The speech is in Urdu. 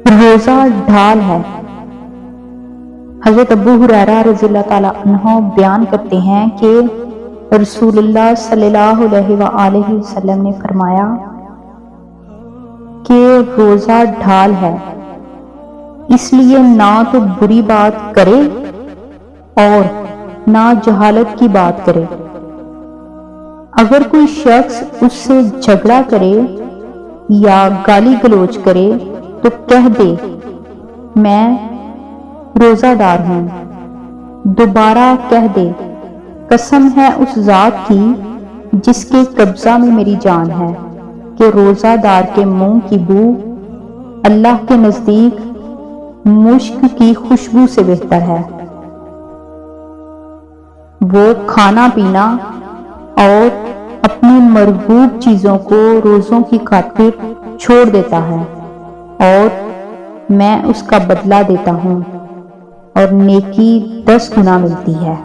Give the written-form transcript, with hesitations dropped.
روزہ ڈھال ہے۔ حضرت ابو ہریرہ رضی اللہ تعالیٰ عنہ بیان کرتے ہیں کہ رسول اللہ صلی اللہ علیہ وآلہ وسلم نے فرمایا کہ روزہ ڈھال ہے، اس لیے نہ تو بری بات کرے اور نہ جہالت کی بات کرے۔ اگر کوئی شخص اس سے جھگڑا کرے یا گالی گلوچ کرے تو کہہ دے میں روزہ دار ہوں، دوبارہ کہہ دے قسم ہے اس ذات کی جس کے قبضہ میں میری جان ہے کہ روزہ دار کے منہ کی بو اللہ کے نزدیک مشک کی خوشبو سے بہتر ہے۔ وہ کھانا پینا اور اپنی مرغوب چیزوں کو روزوں کی خاطر چھوڑ دیتا ہے اور میں اس کا بدلہ دیتا ہوں اور نیکی 10 گنا ملتی ہے۔